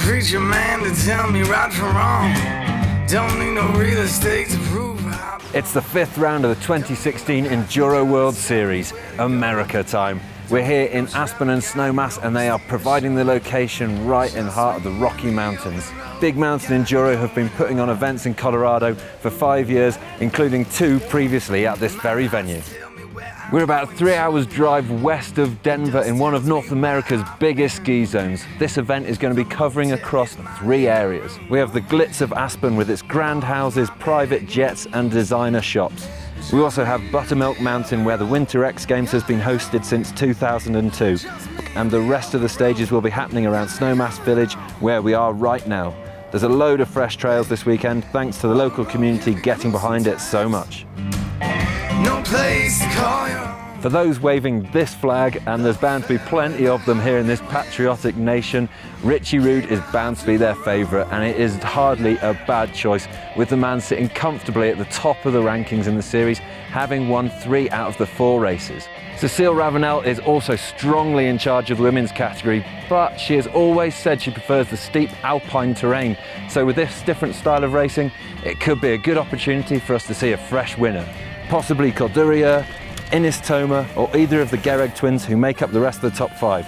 preacher man to tell me right from wrong. Don't need no real estate to prove how. It's the 5th round of the 2016 Enduro World Series, America time. We're here in Aspen-Snowmass and they are providing the location right in the heart of the Rocky Mountains. Big Mountain Enduro have been putting on events in Colorado for 5 years, including 2 previously at this very venue. We're about 3 hours drive west of Denver in one of North America's biggest ski zones. This event is going to be covering across 3 areas. We have the glitz of Aspen with its grand houses, private jets and designer shops. We also have Buttermilk Mountain where the Winter X Games has been hosted since 2002. And the rest of the stages will be happening around Snowmass Village where we are right now. There's a load of fresh trails this weekend thanks to the local community getting behind it so much. No place to call you. For those waving this flag, and there's bound to be plenty of them here in this patriotic nation, Richie Rude is bound to be their favourite, and it is hardly a bad choice, with the man sitting comfortably at the top of the rankings in the series, having won 3 out of the 4 races. Cecile Ravenel is also strongly in charge of the women's category, but she has always said she prefers the steep alpine terrain. So with this different style of racing, it could be a good opportunity for us to see a fresh winner. Possibly Corduria, Ines Toma, or either of the Gereg twins who make up the rest of the top 5.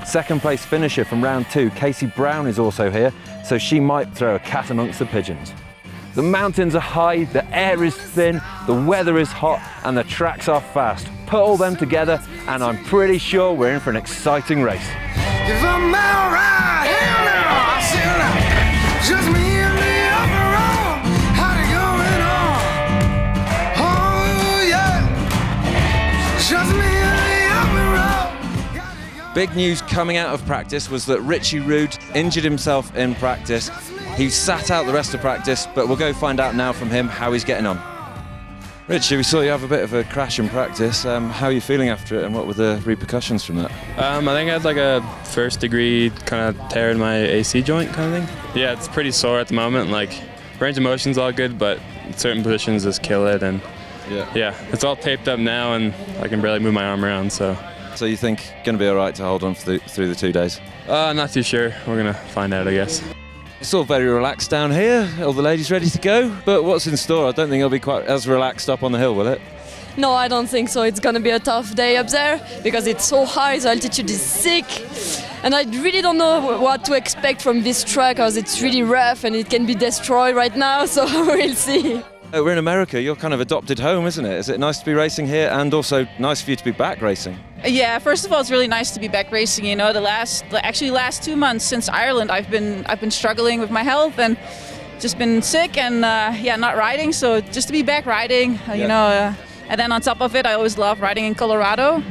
Second place finisher from round 2, Casey Brown, is also here, so she might throw a cat amongst the pigeons. The mountains are high, the air is thin, the weather is hot, and the tracks are fast. Put all them together, and I'm pretty sure we're in for an exciting race. If I'm out right, hell no, I said no. Just me and the upper row. How it going on? Oh yeah. Just me and the upper row. Big news coming out of practice was that Richie Rude injured himself in practice. He sat out the rest of practice, but we'll go find out now from him how he's getting on. Richie, we saw you have a bit of a crash in practice. How are you feeling after it and what were the repercussions from that? I think I had like a 1st degree kind of tear in my AC joint kind of thing. Yeah, it's pretty sore at the moment. Like range of motion's all good, but certain positions just kill it. And yeah, it's all taped up now and I can barely move my arm around. So you think going to be all right to hold on through the 2 days? Not too sure. We're going to find out, I guess. It's all very relaxed down here, all the ladies ready to go, but what's in store? I don't think it'll be quite as relaxed up on the hill, will it? No, I don't think so. It's gonna be a tough day up there because it's so high, the altitude is sick, and I really don't know what to expect from this track because it's really rough and it can be destroyed right now, so we'll see. We're in America, you're kind of adopted home, isn't it? Is it nice to be racing here and also nice for you to be back racing? Yeah, first of all, it's really nice to be back racing. You know, the last 2 months since Ireland, I've been struggling with my health and just been sick and not riding. So just to be back riding, you know, and then on top of it, I always love riding in Colorado.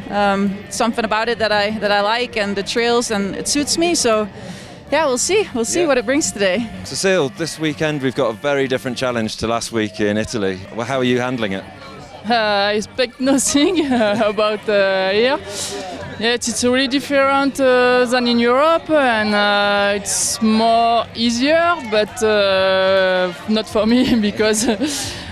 Something about it that I like and the trails, and it suits me. So yeah, we'll see what it brings today. Cecile, this weekend we've got a very different challenge to last week in Italy. Well, how are you handling it? I expect nothing about here. Yeah, it's really different than in Europe, and it's more easier, but not for me because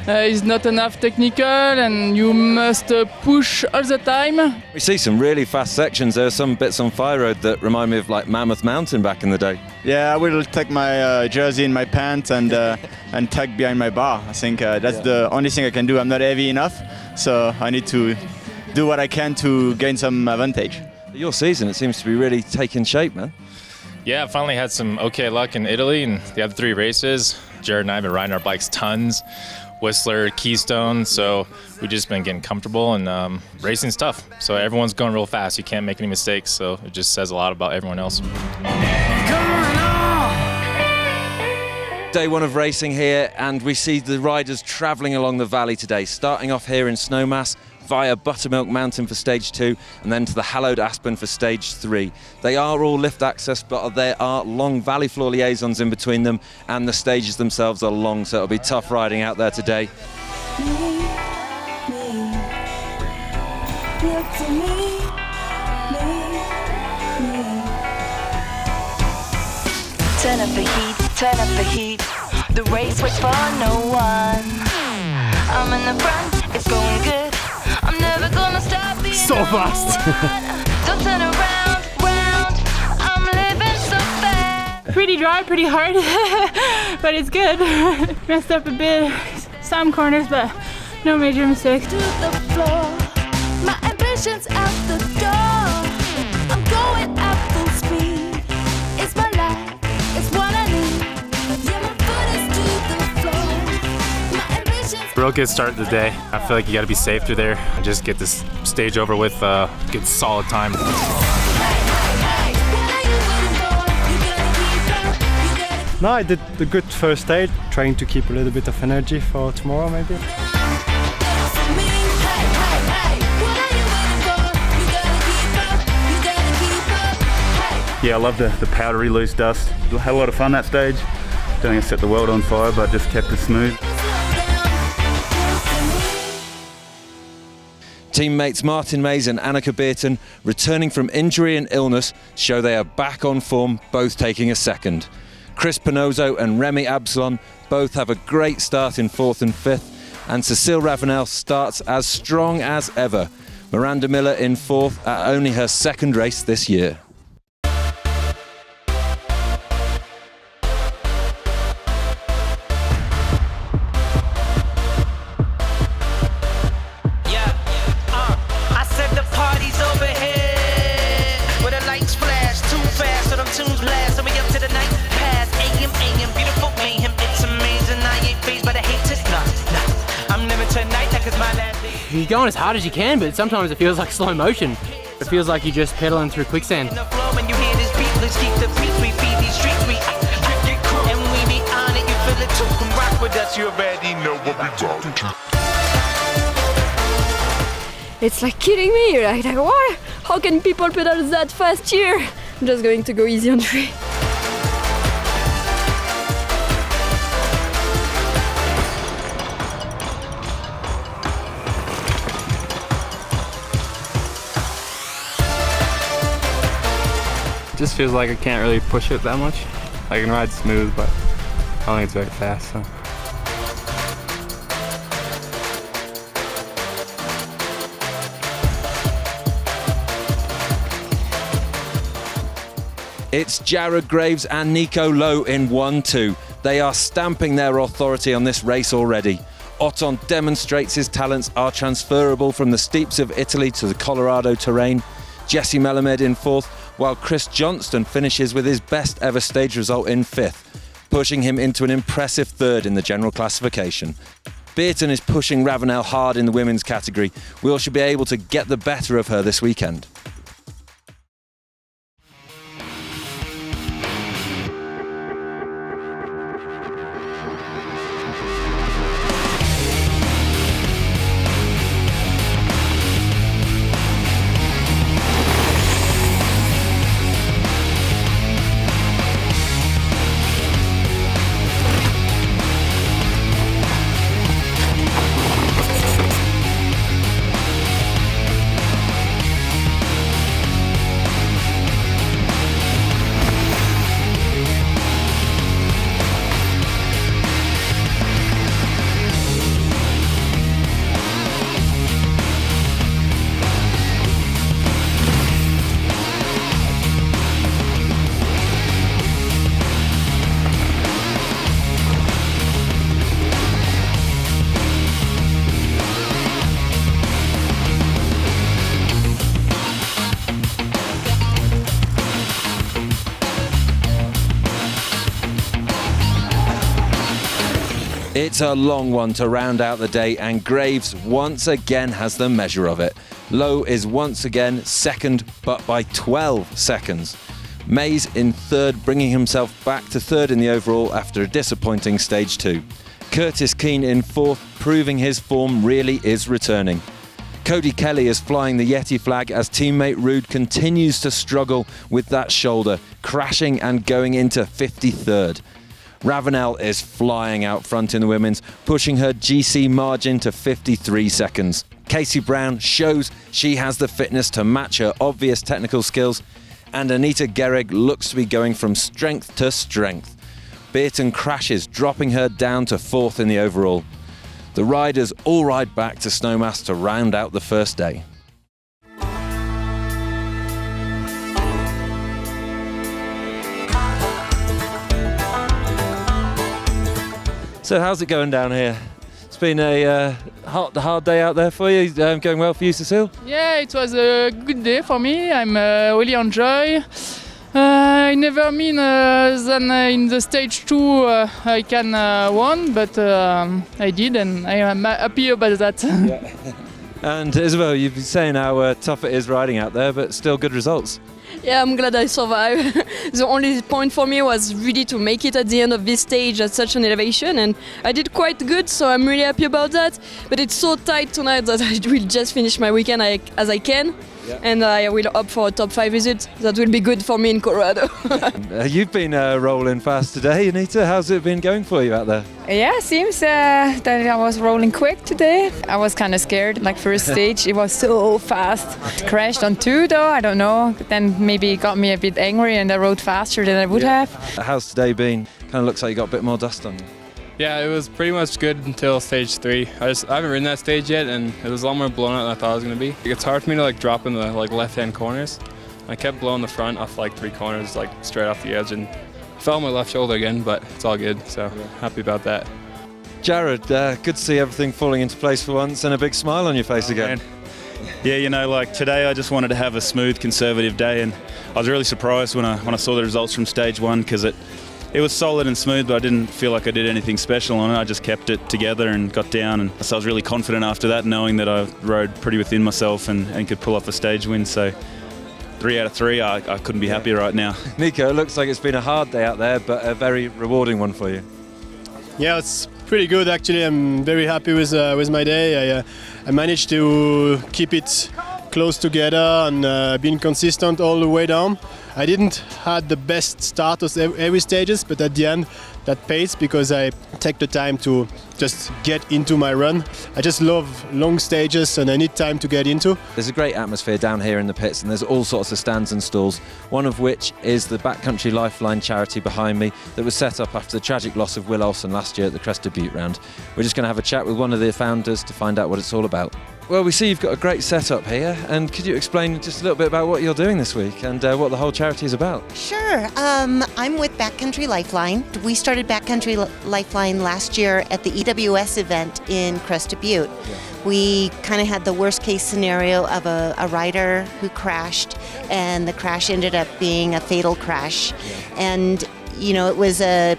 it's not enough technical, and you must push all the time. We see some really fast sections. There are some bits on Fire Road that remind me of like Mammoth Mountain back in the day. Yeah, I will take my jersey in my pants and tuck behind my bar. I think that's the only thing I can do. I'm not heavy enough, so I need to do what I can to gain some advantage. Your season, it seems to be really taking shape, man. Yeah, I finally had some okay luck in Italy and the other 3 races. Jared and I have been riding our bikes tons. Whistler, Keystone, so we've just been getting comfortable, and racing's tough. So everyone's going real fast. You can't make any mistakes, so it just says a lot about everyone else. Day 1 of racing here, and we see the riders travelling along the valley today, starting off here in Snowmass, via Buttermilk Mountain for stage 2, and then to the hallowed Aspen for stage 3. They are all lift access, but there are long valley floor liaisons in between them, and the stages themselves are long, so it'll be tough riding out there today. Turn up the heat, turn up the heat. The race was for no one. I'm in the front, it's going good. I'm never gonna stop being so fast. Don't turn around, I'm living so fast. Pretty dry, pretty hard, but it's good. Messed up a bit, some corners, but no major mistakes. To the floor, my ambition's out the door. I'm going at full speed. It's my life, it's what I need. Yeah, my foot is to the floor. My ambition's Real good start to the day. I feel like you got to be safe through there and just get this stage over with good solid time. No, I did the good first stage, trying to keep a little bit of energy for tomorrow maybe. Yeah, I love the powdery loose dust. Had a lot of fun that stage. Don't think I set the world on fire, but just kept it smooth. Teammates Martin Mays and Annika Beerten, returning from injury and illness, show they are back on form, both taking a second. Chris Pinozzo and Remy Absalon both have a great start in 4th and 5th, and Cécile Ravenel starts as strong as ever. Miranda Miller in 4th at only her 2nd race this year. I said the party's overhead, where the lights flash too fast, so them tunes blast, so we up to the night past, AM, beautiful mayhem, it's amazing, I ain't phased by the haters, nah, I'm living tonight like it's my last day. You're going as hard as you can, but sometimes it feels like slow motion. It feels like you're just pedaling through quicksand. In the floor when you hear this beat, let's keep the peace, we feed these streets, we get cool, and we be on it, you feel it too, come rock with us, you already know what we talking to. It's like killing me. Like what? How can people pedal that fast here? I'm just going to go easy on 3. Just feels like I can't really push it that much. I can ride smooth, but I don't think it's very fast. So. It's Jared Graves and Nico Lowe in 1-2. They are stamping their authority on this race already. Othon demonstrates his talents are transferable from the steeps of Italy to the Colorado terrain. Jesse Melamed in 4th, while Chris Johnston finishes with his best ever stage result in 5th, pushing him into an impressive 3rd in the general classification. Beerten is pushing Ravenel hard in the women's category. We all should be able to get the better of her this weekend. It's a long one to round out the day, and Graves once again has the measure of it. Lowe is once again 2nd, but by 12 seconds. Mays in 3rd, bringing himself back to 3rd in the overall after a disappointing stage 2. Curtis Keane in 4th, proving his form really is returning. Cody Kelly is flying the Yeti flag as teammate Rude continues to struggle with that shoulder, crashing and going into 53rd. Ravenel is flying out front in the women's, pushing her GC margin to 53 seconds. Casey Brown shows she has the fitness to match her obvious technical skills, and Anita Gehrig looks to be going from strength to strength. Beerten crashes, dropping her down to 4th in the overall. The riders all ride back to Snowmass to round out the first day. So how's it going down here? It's been a hard day out there for you. Going well for you, Cecile? Yeah, it was a good day for me. I'm really enjoy. I never mean than in the stage 2 I can won, but I did, and I am happy about that. Yeah. And Isabel, you've been saying how tough it is riding out there, but still good results. Yeah, I'm glad I survived. The only point for me was really to make it at the end of this stage at such an elevation, and I did quite good, so I'm really happy about that. But it's so tight tonight that I will just finish my weekend as I can. Yeah. And I will opt for a top 5 visit. That will be good for me in Colorado. You've been rolling fast today, Anita. How's it been going for you out there? Yeah, seems that I was rolling quick today. I was kind of scared, like first stage, it was so fast. Crashed on 2 though, I don't know. Then maybe it got me a bit angry and I rode faster than I would have. How's today been? Kind of looks like you got a bit more dust on you. Yeah, it was pretty much good until stage 3. I haven't ridden that stage yet, and it was a lot more blown out than I thought it was going to be. It's hard for me to like drop in the left-hand corners. I kept blowing the front off 3 corners, straight off the edge, and fell on my left shoulder again, but it's all good, so happy about that. Jared, good to see everything falling into place for once and a big smile on your face again. Man. Yeah, today I just wanted to have a smooth, conservative day, and I was really surprised when I saw the results from stage 1 because it was solid and smooth, but I didn't feel like I did anything special on it. I just kept it together and got down, and so I was really confident after that, knowing that I rode pretty within myself and could pull off a stage win. So 3 out of 3, I couldn't be happier right now. Nico, it looks like it's been a hard day out there, but a very rewarding one for you. Yeah, it's pretty good actually. I'm very happy with my day. I managed to keep it close together and being consistent all the way down. I didn't have the best start of every stages, but at the end that pays because I take the time to just get into my run. I just love long stages and I need time to get into. There's a great atmosphere down here in the pits, and there's all sorts of stands and stalls, one of which is the Backcountry Lifeline charity behind me that was set up after the tragic loss of Will Olsen last year at the Crested Butte round. We're just going to have a chat with one of the founders to find out what it's all about. Well, we see you've got a great setup here, and could you explain just a little bit about what you're doing this week and what the whole charity is about? Sure. I'm with Backcountry Lifeline. We started Backcountry Lifeline last year at the EWS event in Crested Butte. Yeah. We kind of had the worst case scenario of a rider who crashed, and the crash ended up being a fatal crash. Yeah. And, it was a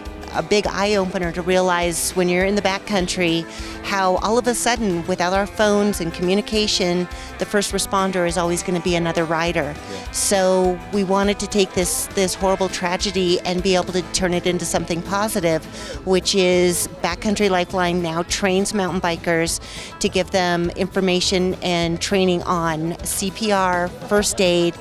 big eye-opener to realize when you're in the backcountry how all of a sudden, without our phones and communication, the first responder is always going to be another rider. Yeah. So we wanted to take this horrible tragedy and be able to turn it into something positive, which is Backcountry Lifeline now trains mountain bikers to give them information and training on CPR, first aid,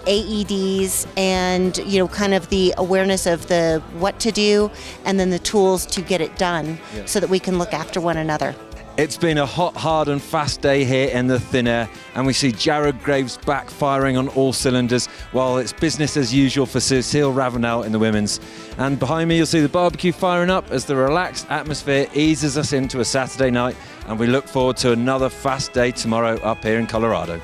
AEDs, and kind of the awareness of the what to do and then the tools to get it done, so that we can look after one another. It's been a hot, hard and fast day here in the thin air, and we see Jared Graves back firing on all cylinders, while it's business as usual for Cecile Ravenel in the women's. And behind me you'll see the barbecue firing up as the relaxed atmosphere eases us into a Saturday night, and we look forward to another fast day tomorrow up here in Colorado.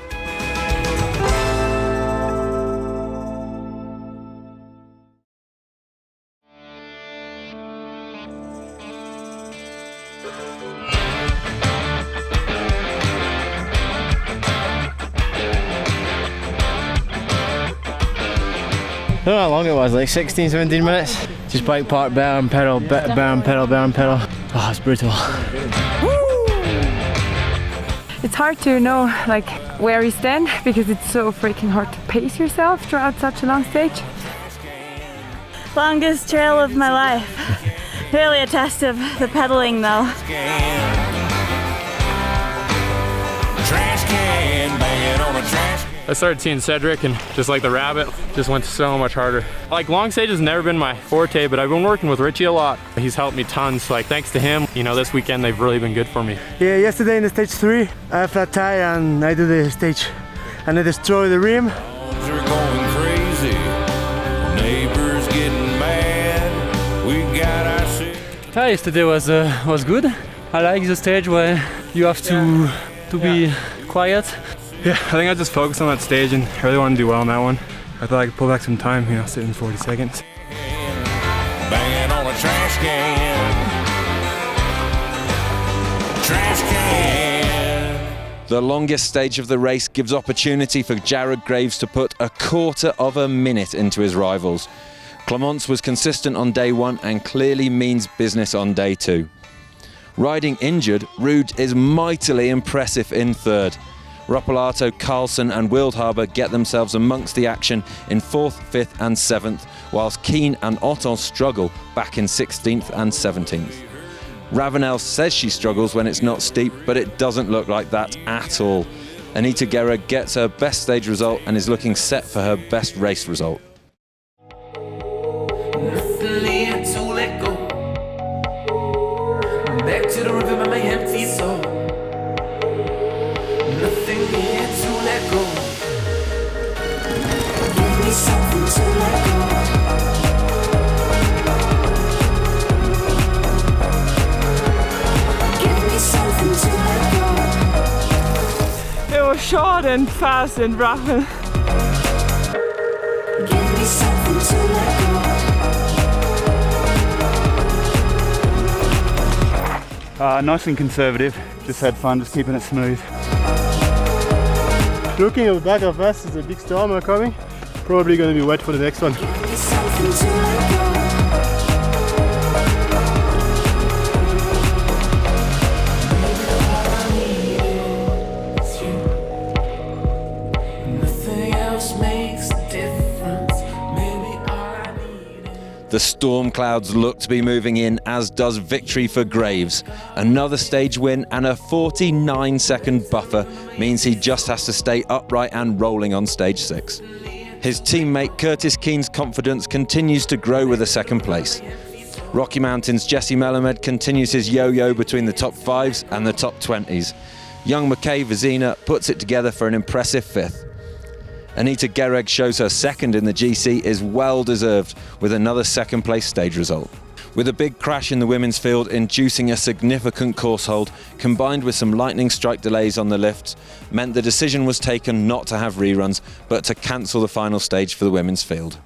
I don't know how long it was, 16, 17 minutes. Just bike park, bear and pedal, bear and pedal, bear and pedal. Oh, it's brutal. It's hard to know where you stand because it's so freaking hard to pace yourself throughout such a long stage. Longest trail of my life. Really a test of the pedaling though. I started seeing Cedric and just like the rabbit, just went so much harder. Long stage has never been my forte, but I've been working with Richie a lot. He's helped me tons, thanks to him, this weekend they've really been good for me. Yeah, yesterday in the stage 3, I have flat tire and I do the stage and I destroy the rim. Are going crazy. Neighbors getting mad. We got our yesterday was good. I like the stage where you have to be quiet. Yeah, I think I just focused on that stage and I really wanted to do well on that one. I thought I could pull back some time, sit in 40 seconds. Banging on a trash can. The longest stage of the race gives opportunity for Jared Graves to put a quarter of a minute into his rivals. Clemence was consistent on day one and clearly means business on day two. Riding injured, Ruud is mightily impressive in third. Roppolato, Carlsen and Wildhaber get themselves amongst the action in 4th, 5th and 7th, whilst Keane and Otton struggle back in 16th and 17th. Ravenel says she struggles when it's not steep, but it doesn't look like that at all. Anita Guerra gets her best stage result and is looking set for her best race result. Back to the river, my empty soul. Nothing here to let go. Give me something to let go. Give me something to let go. It was short and fast and rapid. Give me something to let go. Nice and conservative, just had fun, just keeping it smooth. Looking at the back of us, there's a big storm coming. Probably going to be wet for the next one. The storm clouds look to be moving in, as does victory for Graves. Another stage win and a 49-second buffer means he just has to stay upright and rolling on stage 6. His teammate Curtis Keane's confidence continues to grow with a second place. Rocky Mountains' Jesse Melamed continues his yo-yo between the top 5s and the top 20s. Young Mackay Vizina puts it together for an impressive 5th. Anita Gereg shows her second in the GC is well deserved with another second place stage result. With a big crash in the women's field inducing a significant course hold, combined with some lightning strike delays on the lifts, meant the decision was taken not to have reruns, but to cancel the final stage for the women's field.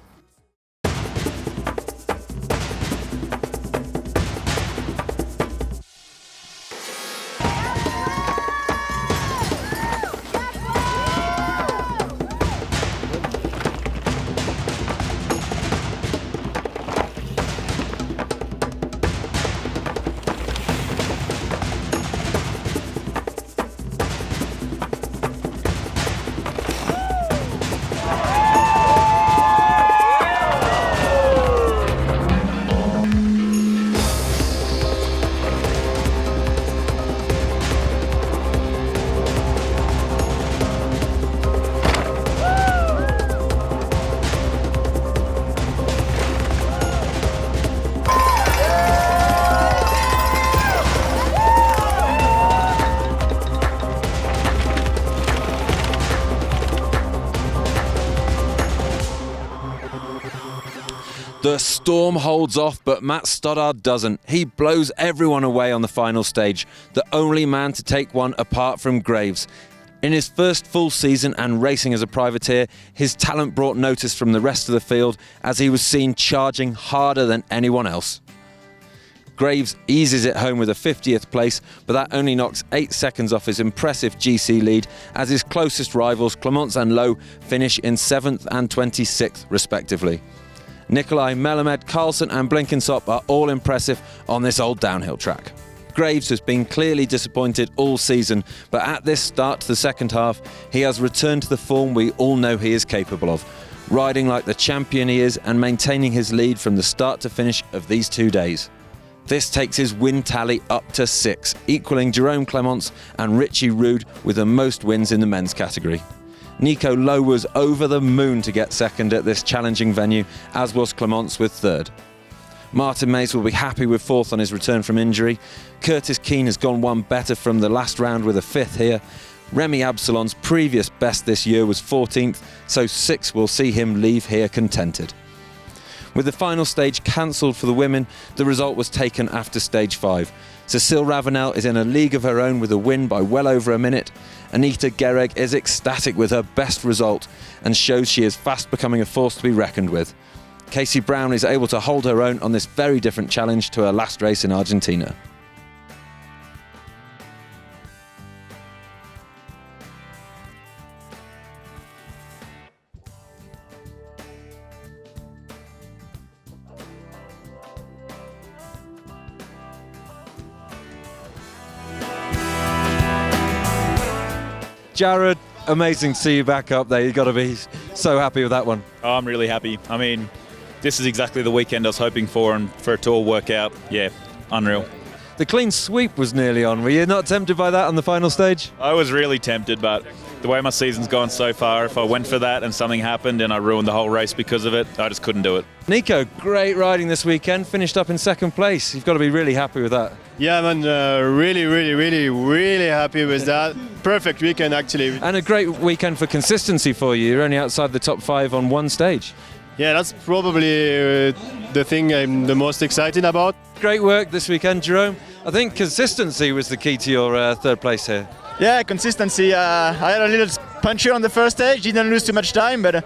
The storm holds off, but Matt Stoddard doesn't. He blows everyone away on the final stage, the only man to take one apart from Graves. In his first full season and racing as a privateer, his talent brought notice from the rest of the field as he was seen charging harder than anyone else. Graves eases it home with a 50th place, but that only knocks 8 seconds off his impressive GC lead as his closest rivals, Clemence and Lowe, finish in 7th and 26th respectively. Nikolai, Melamed, Carlsen and Blinkensop are all impressive on this old downhill track. Graves has been clearly disappointed all season, but at this start to the second half, he has returned to the form we all know he is capable of, riding like the champion he is and maintaining his lead from the start to finish of these 2 days. This takes his win tally up to 6, equaling Jerome Clemence and Richie Ruud with the most wins in the men's category. Nico Lowe was over the moon to get second at this challenging venue, as was Clemence with third. Martin Mays will be happy with fourth on his return from injury. Curtis Keane has gone one better from the last round with a 5th here. Remy Absalon's previous best this year was 14th, so 6 will see him leave here contented. With the final stage cancelled for the women, the result was taken after stage 5. Cecile Ravenel is in a league of her own with a win by well over a minute. Anita Gereg is ecstatic with her best result and shows she is fast becoming a force to be reckoned with. Casey Brown is able to hold her own on this very different challenge to her last race in Argentina. Jared, amazing to see you back up there. You've got to be so happy with that one. Oh, I'm really happy. I mean, this is exactly the weekend I was hoping for, and for it to all work out, yeah, unreal. The clean sweep was nearly on. Were you not tempted by that on the final stage? I was really tempted, but the way my season's gone so far, if I went for that and something happened and I ruined the whole race because of it, I just couldn't do it. Nico, great riding this weekend, finished up in second place. You've got to be really happy with that. Yeah, man, really happy with that. Perfect weekend, actually. And a great weekend for consistency for you. You're only outside the top 5 on one stage. Yeah, that's probably the thing I'm the most excited about. Great work this weekend, Jerome. I think consistency was the key to your third place here. Yeah, consistency. I had a little puncture on the first stage, didn't lose too much time, but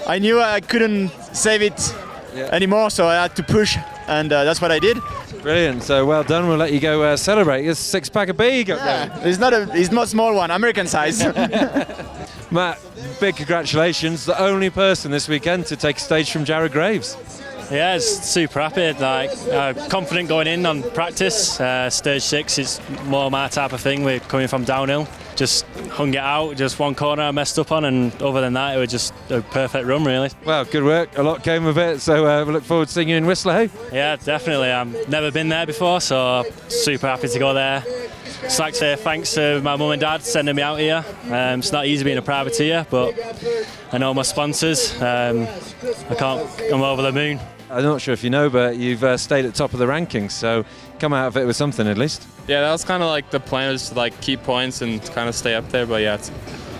I knew I couldn't save it anymore, so I had to push, and that's what I did. Brilliant, so well done. We'll let you go celebrate. It's a 6-pack of beer you got there. It's not a small one, American size. Matt, big congratulations. The only person this weekend to take a stage from Jared Graves. Yeah, it's super happy. Confident going in on practice. Stage 6 is more my type of thing. We're coming from downhill. Just hung it out. Just one corner I messed up on, and other than that, it was just a perfect run, really. Well, good work. A lot came of it. So we look forward to seeing you in Whistler. Hey? Yeah, definitely. I've never been there before, so super happy to go there. Just like to say thanks to my mum and dad sending me out here. It's not easy being a privateer, but I know my sponsors. I'm over the moon. I'm not sure if you know, but you've stayed at the top of the rankings, so come out of it with something at least. Yeah, that was kind of like the plan, was to like keep points and kind of stay up there. But yeah, it's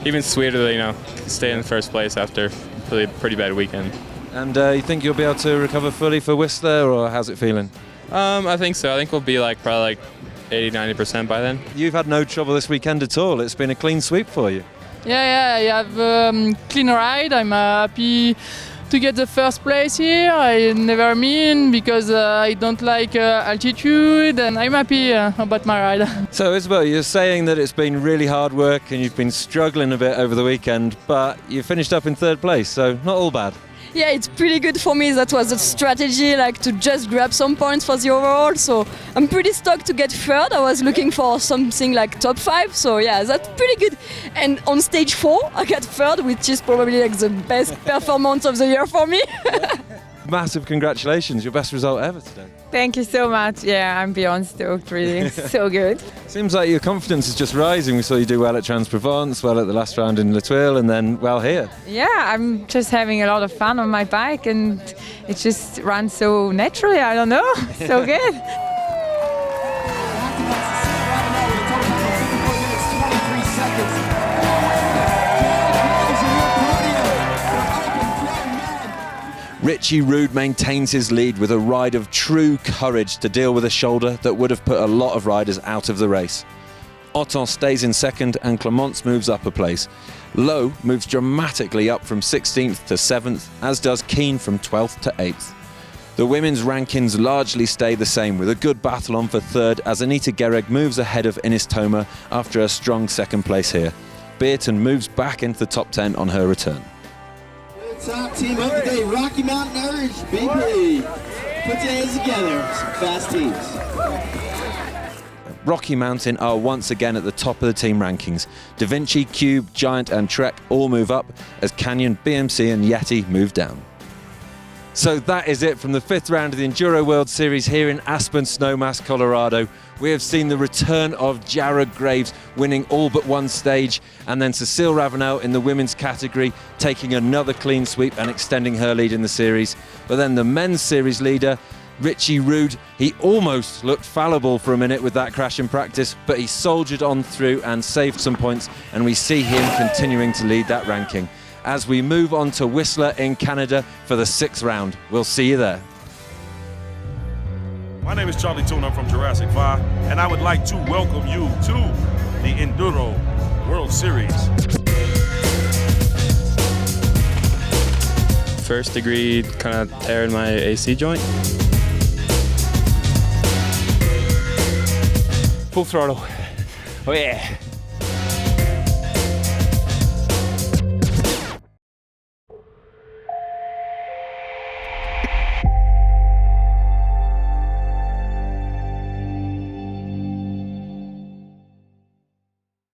even sweeter to stay in first place after a pretty bad weekend. And you think you'll be able to recover fully for Whistler, or how's it feeling? I think so. I think we'll be probably 80-90% by then. You've had no trouble this weekend at all. It's been a clean sweep for you. Yeah, I have clean ride. I'm happy to get the first place here. I never mean because I don't like altitude, and I'm happy about my ride. So Isabel, you're saying that it's been really hard work and you've been struggling a bit over the weekend, but you finished up in third place, so not all bad. Yeah, it's pretty good for me. That was the strategy, to just grab some points for the overall. So I'm pretty stoked to get third. I was looking for something like top 5. So yeah, that's pretty good. And on stage 4, I got third, which is probably the best performance of the year for me. Massive congratulations, your best result ever today. Thank you so much. Yeah, I'm beyond stoked, really. So good. Seems like your confidence is just rising. We saw you do well at Trans-Provence, well at the last round in Thuile, and then well here. Yeah, I'm just having a lot of fun on my bike, and it just runs so naturally. I don't know. So good. Richie Rude maintains his lead with a ride of true courage to deal with a shoulder that would have put a lot of riders out of the race. Otton stays in second and Clemence moves up a place. Lowe moves dramatically up from 16th to 7th, as does Keane from 12th to 8th. The women's rankings largely stay the same, with a good battle on for third as Anita Gereg moves ahead of Ines Toma after a strong second place here. Beerton moves back into the top 10 on her return. Top team of the day, Rocky Mountain Urge, BP. Put your hands together, some fast teams. Rocky Mountain are once again at the top of the team rankings. Da Vinci, Cube, Giant and Trek all move up as Canyon, BMC and Yeti move down. So that is it from the 5th round of the Enduro World Series here in Aspen-Snowmass, Colorado. We have seen the return of Jared Graves winning all but one stage, and then Cecile Ravenel in the women's category taking another clean sweep and extending her lead in the series. But then the men's series leader, Richie Rude, he almost looked fallible for a minute with that crash in practice, but he soldiered on through and saved some points, and we see him continuing to lead that ranking. As we move on to Whistler in Canada for the 6th round. We'll see you there. My name is Charlie Toon, I'm from Jurassic 5, and I would like to welcome you to the Enduro World Series. First degree kind of tear in my AC joint. Full throttle. Oh yeah.